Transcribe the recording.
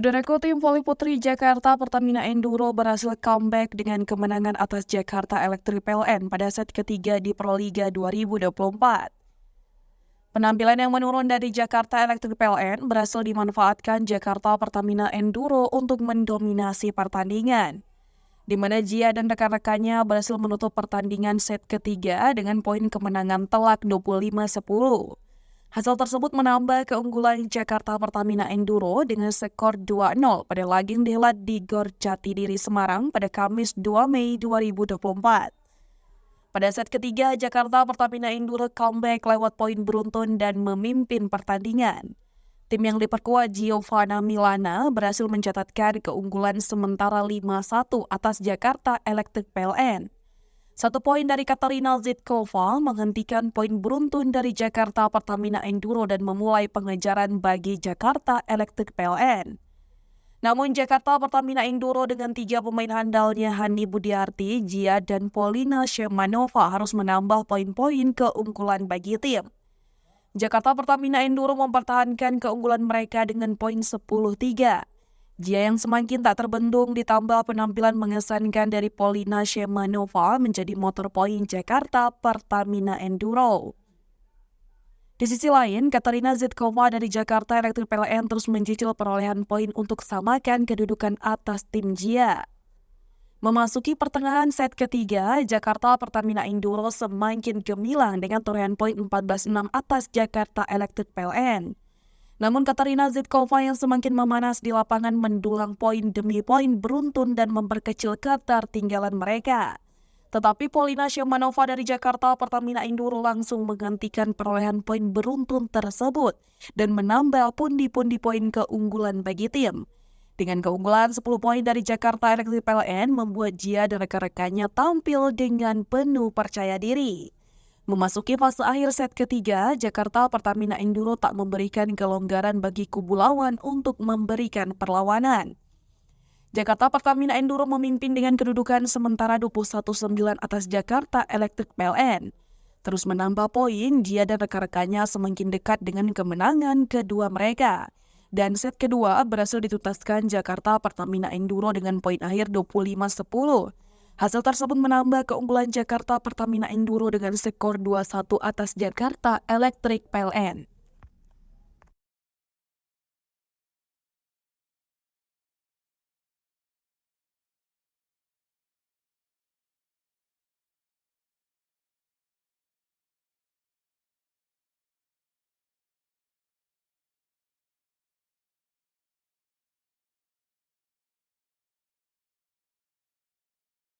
Saudaraku, tim voli putri Jakarta Pertamina Enduro berhasil comeback dengan kemenangan atas Jakarta Electric PLN pada set ketiga di Proliga 2024. Penampilan yang menurun dari Jakarta Electric PLN berhasil dimanfaatkan Jakarta Pertamina Enduro untuk mendominasi pertandingan, di mana Jia dan rekan-rekannya berhasil menutup pertandingan set ketiga dengan poin kemenangan telak 25-10. Hasil tersebut menambah keunggulan Jakarta Pertamina Enduro dengan skor 2-0 pada laging dihelat di Gor Jatidiri Semarang pada Kamis 2 Mei 2024. Pada set ketiga, Jakarta Pertamina Enduro comeback lewat poin beruntun dan memimpin pertandingan. Tim yang diperkuat Giovanna Milana berhasil mencatatkan keunggulan sementara 5-1 atas Jakarta Electric PLN. 1 poin dari Katarina Zitkova menghentikan poin beruntun dari Jakarta Pertamina Enduro dan memulai pengejaran bagi Jakarta Electric PLN. Namun Jakarta Pertamina Enduro dengan 3 pemain handalnya Hani Budiarti, Jia, dan Polina Shemanova harus menambah poin-poin keunggulan bagi tim. Jakarta Pertamina Enduro mempertahankan keunggulan mereka dengan poin 10-3. Jia yang semakin tak terbendung ditambah penampilan mengesankan dari Polina Shemanova menjadi motor poin Jakarta Pertamina Enduro. Di sisi lain, Katarina Zitkova dari Jakarta Electric PLN terus mencicil perolehan poin untuk samakan kedudukan atas tim Jia. Memasuki pertengahan set ketiga, Jakarta Pertamina Enduro semakin gemilang dengan torehan poin 14-6 atas Jakarta Electric PLN. Namun Katarina Zitkova yang semakin memanas di lapangan mendulang poin demi poin beruntun dan memperkecil ketertinggalan mereka. Tetapi Polina Shemanova dari Jakarta Pertamina Enduro langsung menggantikan perolehan poin beruntun tersebut dan menambah pundi-pundi poin keunggulan bagi tim. Dengan keunggulan 10 poin dari Jakarta Electric PLN membuat Jia dan rekan-rekannya tampil dengan penuh percaya diri. Memasuki fase akhir set ketiga, Jakarta Pertamina Enduro tak memberikan kelonggaran bagi kubu lawan untuk memberikan perlawanan. Jakarta Pertamina Enduro memimpin dengan kedudukan sementara 21-9 atas Jakarta Electric PLN. Terus menambah poin, Jia dan rekan-rekannya semakin dekat dengan kemenangan kedua mereka. Dan set kedua berhasil dituntaskan Jakarta Pertamina Enduro dengan poin akhir 25-10. Hasil tersebut menambah keunggulan Jakarta Pertamina Enduro dengan skor 2-1 atas Jakarta Electric PLN.